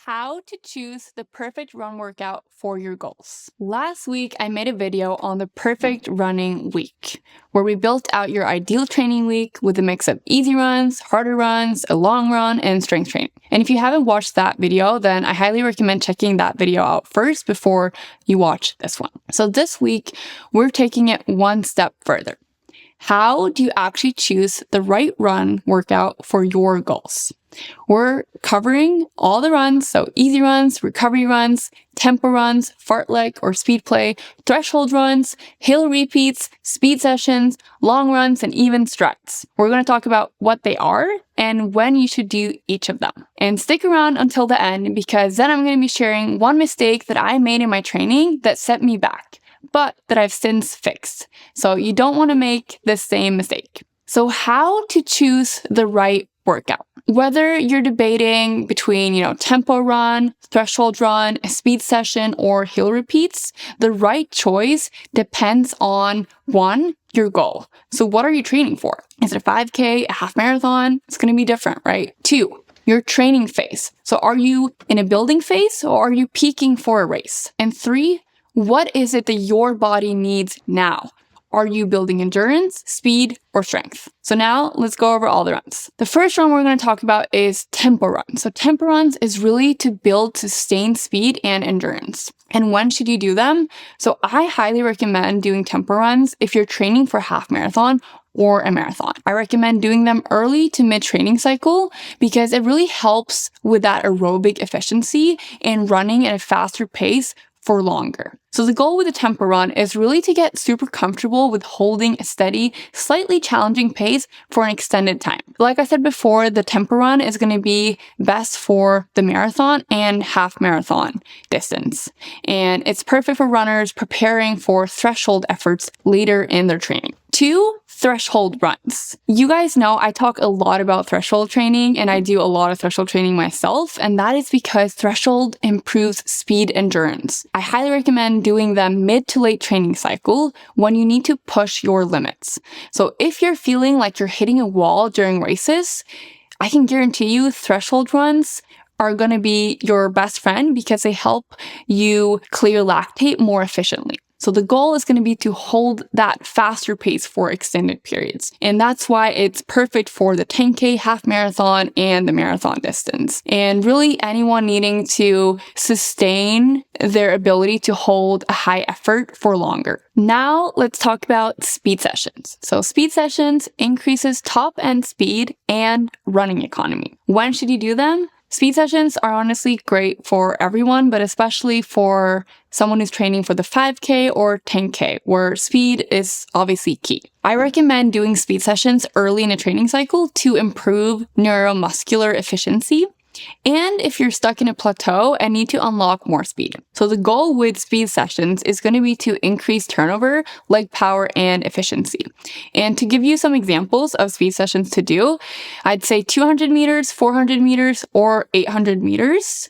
How to choose the perfect run workout for your goals. Last week, I made a video on the perfect running week, where we built out your ideal training week with a mix of easy runs, harder runs, a long run, and strength training. And if you haven't watched that video, then I highly recommend checking that video out first before you watch this one. So this week, we're taking it one step further. How do you actually choose the right run workout for your goals? We're covering all the runs, so easy runs, recovery runs, tempo runs, fartlek or speed play, threshold runs, hill repeats, speed sessions, long runs, and even strides. We're going to talk about what they are and when you should do each of them. And stick around until the end, because then I'm going to be sharing one mistake that I made in my training that set me back, but that I've since fixed. So you don't want to make the same mistake. So how to choose the right workout? Whether you're debating between, tempo run, threshold run, a speed session, or hill repeats, the right choice depends on one, your goal. So what are you training for? Is it a 5K, a half marathon? It's going to be different, right? 2, your training phase. So are you in a building phase or are you peaking for a race? And 3, what is it that your body needs now? Are you building endurance, speed, or strength? So now let's go over all the runs. The first run we're going to talk about is tempo runs. So tempo runs is really to build sustained speed and endurance. And when should you do them? So I highly recommend doing tempo runs if you're training for a half marathon or a marathon. I recommend doing them early to mid-training cycle because it really helps with that aerobic efficiency and running at a faster pace for longer. So the goal with a tempo run is really to get super comfortable with holding a steady, slightly challenging pace for an extended time. Like I said before, the tempo run is going to be best for the marathon and half marathon distance. And it's perfect for runners preparing for threshold efforts later in their training. 2, threshold runs. You guys know I talk a lot about threshold training and I do a lot of threshold training myself, and that is because threshold improves speed endurance. I highly recommend doing them mid to late training cycle when you need to push your limits. So if you're feeling like you're hitting a wall during races, I can guarantee you threshold runs are going to be your best friend because they help you clear lactate more efficiently. So the goal is going to be to hold that faster pace for extended periods. And that's why it's perfect for the 10K, half marathon, and the marathon distance. And really anyone needing to sustain their ability to hold a high effort for longer. Now let's talk about speed sessions. So speed sessions increases top end speed and running economy. When should you do them? Speed sessions are honestly great for everyone, but especially for someone who's training for the 5K or 10K, where speed is obviously key. I recommend doing speed sessions early in a training cycle to improve neuromuscular efficiency. And if you're stuck in a plateau and need to unlock more speed. So the goal with speed sessions is going to be to increase turnover, leg power, and efficiency. And to give you some examples of speed sessions to do, I'd say 200 meters, 400 meters, or 800 meters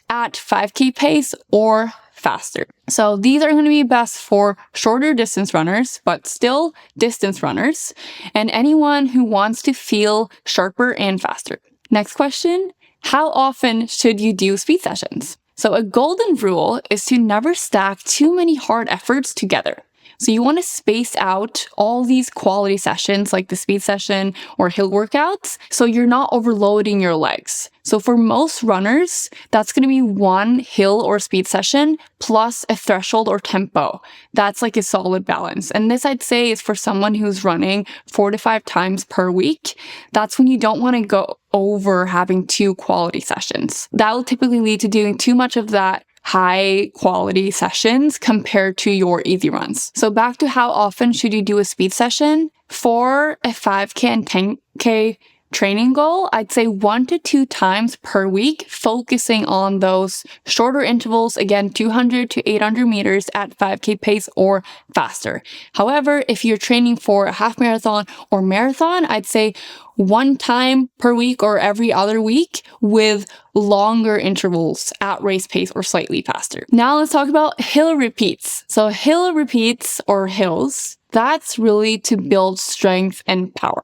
at 5K pace or faster. So these are going to be best for shorter distance runners, but still distance runners, and anyone who wants to feel sharper and faster. Next question. How often should you do speed sessions? So a golden rule is to never stack too many hard efforts together. So you want to space out all these quality sessions like the speed session or hill workouts so you're not overloading your legs. So for most runners, that's going to be one hill or speed session plus a threshold or tempo. That's like a solid balance. And this I'd say is for someone who's running 4 to 5 times per week. That's when you don't want to go over having 2 quality sessions. That will typically lead to doing too much of that high quality sessions compared to your easy runs. So back to how often should you do a speed session? For a 5K and 10K training goal, I'd say 1 to 2 times per week, focusing on those shorter intervals, again, 200 to 800 meters at 5K pace or faster. However, if you're training for a half marathon or marathon, I'd say 1 time per week or every other week with longer intervals at race pace or slightly faster. Now let's talk about hill repeats. So hill repeats or hills, that's really to build strength and power.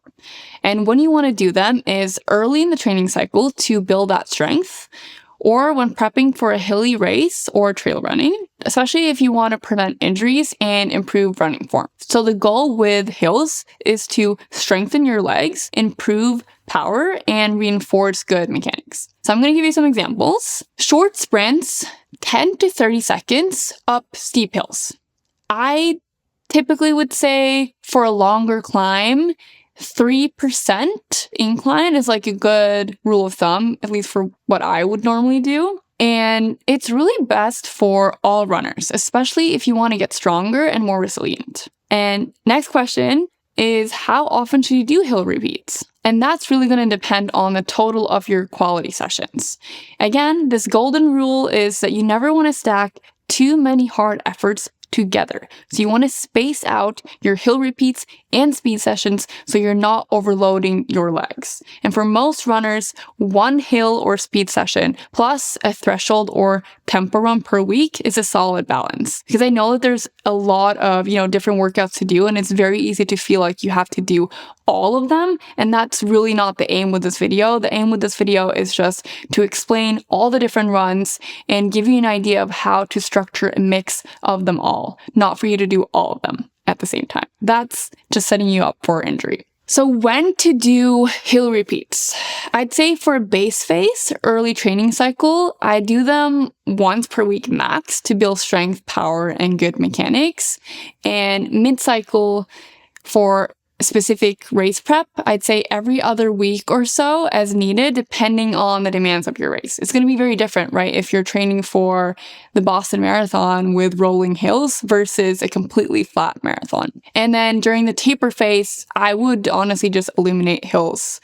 And when you want to do them is early in the training cycle to build that strength, or when prepping for a hilly race or trail running, especially if you want to prevent injuries and improve running form. So the goal with hills is to strengthen your legs, improve power, and reinforce good mechanics. So I'm going to give you some examples. Short sprints, 10 to 30 seconds up steep hills. I typically would say for a longer climb, 3% incline is like a good rule of thumb, at least for what I would normally do. And it's really best for all runners, especially if you want to get stronger and more resilient. And next question is, how often should you do hill repeats? And that's really going to depend on the total of your quality sessions. Again, this golden rule is that you never want to stack too many hard efforts together. So you want to space out your hill repeats and speed sessions so you're not overloading your legs. And for most runners, one hill or speed session plus a threshold or tempo run per week is a solid balance. Because I know that there's a lot of, different workouts to do, and it's very easy to feel like you have to do all of them. And that's really not the aim with this video. The aim with this video is just to explain all the different runs and give you an idea of how to structure a mix of them all, not for you to do all of them at the same time. That's just setting you up for injury. So when to do hill repeats? I'd say for a base phase, early training cycle, I do them once per week max to build strength, power, and good mechanics. And mid-cycle for specific race prep, I'd say every other week or so as needed, depending on the demands of your race. It's going to be very different, right? If you're training for the Boston Marathon with rolling hills versus a completely flat marathon. And then during the taper phase, I would honestly just eliminate hills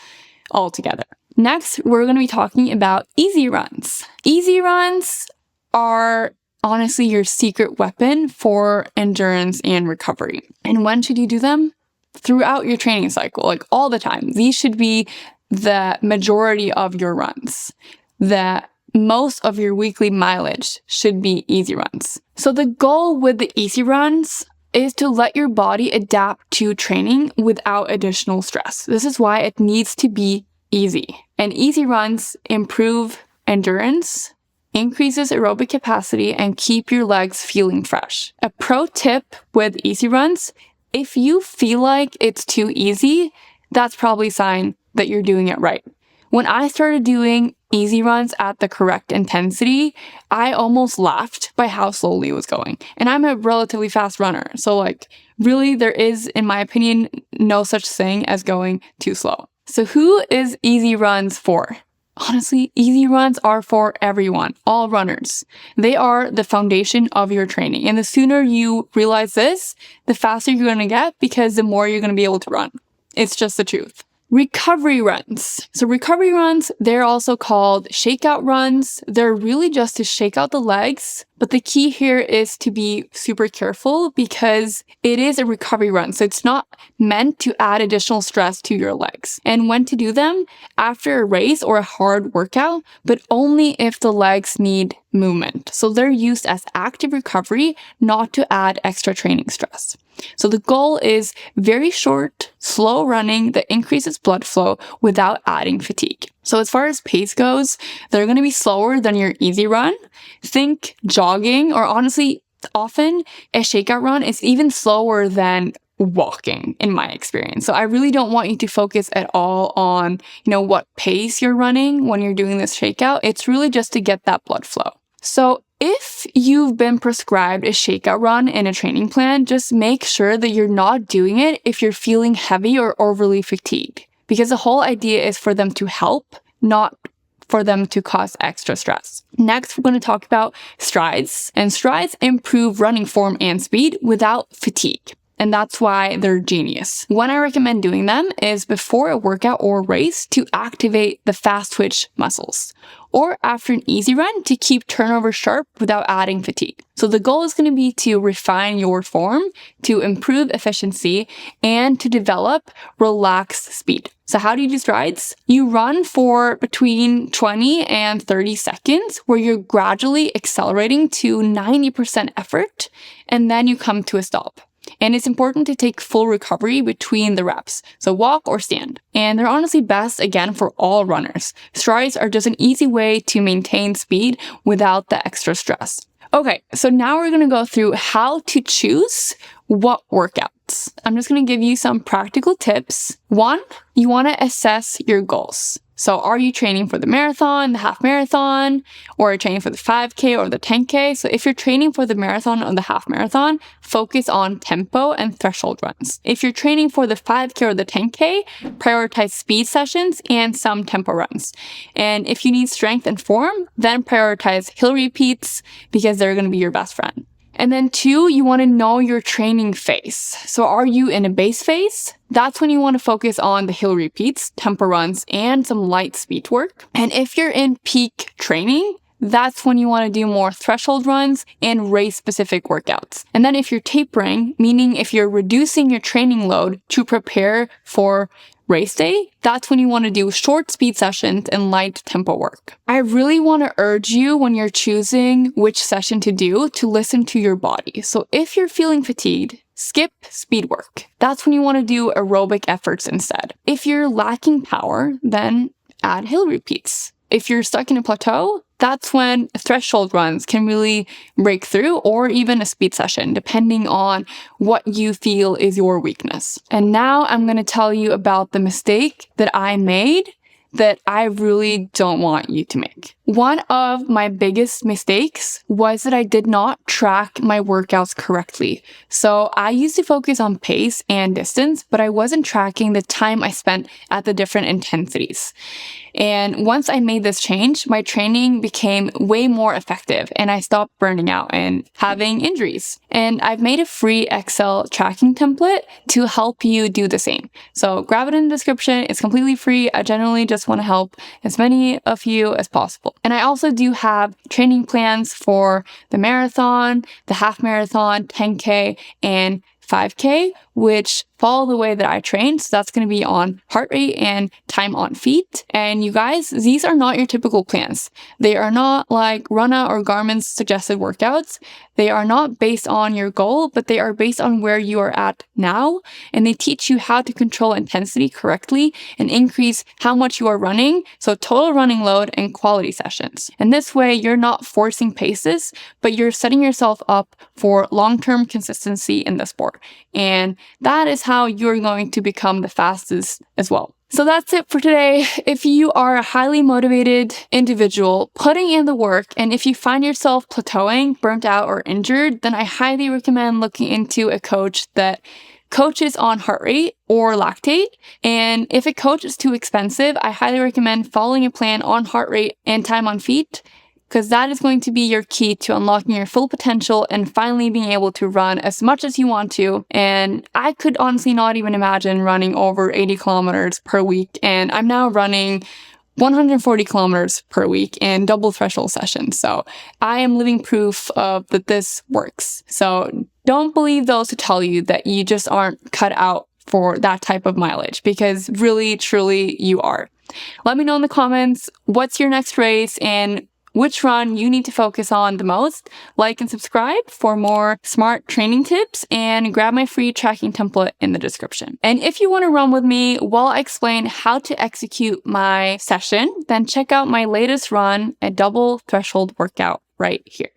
altogether. Next, we're going to be talking about easy runs. Easy runs are honestly your secret weapon for endurance and recovery. And when should you do them? Throughout your training cycle, like all the time. These should be the majority of your runs. That most of your weekly mileage should be easy runs. So the goal with the easy runs is to let your body adapt to training without additional stress. This is why it needs to be easy. And easy runs improve endurance, increases aerobic capacity, and keep your legs feeling fresh. A pro tip with easy runs: if you feel like it's too easy, that's probably a sign that you're doing it right. When I started doing easy runs at the correct intensity, I almost laughed by how slowly it was going. And I'm a relatively fast runner. So really there is, in my opinion, no such thing as going too slow. So who is easy runs for? Honestly, easy runs are for everyone, all runners. They are the foundation of your training. And the sooner you realize this, the faster you're going to get, because the more you're going to be able to run. It's just the truth. Recovery runs. So recovery runs, they're also called shakeout runs. They're really just to shake out the legs. But the key here is to be super careful because it is a recovery run. So it's not meant to add additional stress to your legs. And when to do them? After a race or a hard workout, but only if the legs need movement. So they're used as active recovery, not to add extra training stress. So the goal is very short, slow running that increases blood flow without adding fatigue. So as far as pace goes, they're going to be slower than your easy run. Think jogging, or honestly, often a shakeout run is even slower than walking in my experience. So I really don't want you to focus at all on, what pace you're running when you're doing this shakeout. It's really just to get that blood flow. So if you've been prescribed a shakeout run in a training plan, just make sure that you're not doing it if you're feeling heavy or overly fatigued. Because the whole idea is for them to help, not for them to cause extra stress. Next, we're going to talk about strides. And strides improve running form and speed without fatigue. And that's why they're genius. When I recommend doing them is before a workout or race to activate the fast twitch muscles, or after an easy run to keep turnover sharp without adding fatigue. So the goal is going to be to refine your form, to improve efficiency, and to develop relaxed speed. So how do you do strides? You run for between 20 and 30 seconds where you're gradually accelerating to 90% effort, and then you come to a stop. And it's important to take full recovery between the reps, so walk or stand. And they're honestly best, again, for all runners. Strides are just an easy way to maintain speed without the extra stress. Okay, so now we're going to go through how to choose what workouts. I'm just going to give you some practical tips. 1, you want to assess your goals. So are you training for the marathon, the half marathon, or are you training for the 5K or the 10K? So if you're training for the marathon or the half marathon, focus on tempo and threshold runs. If you're training for the 5K or the 10K, prioritize speed sessions and some tempo runs. And if you need strength and form, then prioritize hill repeats because they're going to be your best friend. And then 2, you want to know your training phase. So are you in a base phase? That's when you want to focus on the hill repeats, tempo runs, and some light speed work. And if you're in peak training, that's when you want to do more threshold runs and race-specific workouts. And then if you're tapering, meaning if you're reducing your training load to prepare for race day, that's when you want to do short speed sessions and light tempo work. I really want to urge you when you're choosing which session to do to listen to your body. So if you're feeling fatigued, skip speed work. That's when you want to do aerobic efforts instead. If you're lacking power, then add hill repeats. If you're stuck in a plateau, that's when threshold runs can really break through, or even a speed session, depending on what you feel is your weakness. And now I'm going to tell you about the mistake that I made that I really don't want you to make. One of my biggest mistakes was that I did not track my workouts correctly. So I used to focus on pace and distance, but I wasn't tracking the time I spent at the different intensities. And once I made this change, my training became way more effective and I stopped burning out and having injuries. And I've made a free Excel tracking template to help you do the same. So grab it in the description. It's completely free. I generally just want to help as many of you as possible. And I also do have training plans for the marathon, the half marathon, 10K, and 5K, which follow the way that I train. So that's going to be on heart rate and time on feet. And you guys, these are not your typical plans. They are not like Rana or Garmin's suggested workouts. They are not based on your goal, but they are based on where you are at now. And they teach you how to control intensity correctly and increase how much you are running. So total running load and quality sessions. And this way, you're not forcing paces, but you're setting yourself up for long-term consistency in the sport. And that is how you're going to become the fastest as well. So that's it for today. If you are a highly motivated individual putting in the work, and if you find yourself plateauing, burnt out, or injured, then I highly recommend looking into a coach that coaches on heart rate or lactate. And if a coach is too expensive, I highly recommend following a plan on heart rate and time on feet, because that is going to be your key to unlocking your full potential and finally being able to run as much as you want to. And I could honestly not even imagine running over 80 kilometers per week. And I'm now running 140 kilometers per week in double threshold sessions. So I am living proof of that this works. So don't believe those who tell you that you just aren't cut out for that type of mileage, because really, truly you are. Let me know in the comments, what's your next race and which run you need to focus on the most. Like and subscribe for more smart training tips, and grab my free tracking template in the description. And if you want to run with me while I explain how to execute my session, then check out my latest run, a double threshold workout right here.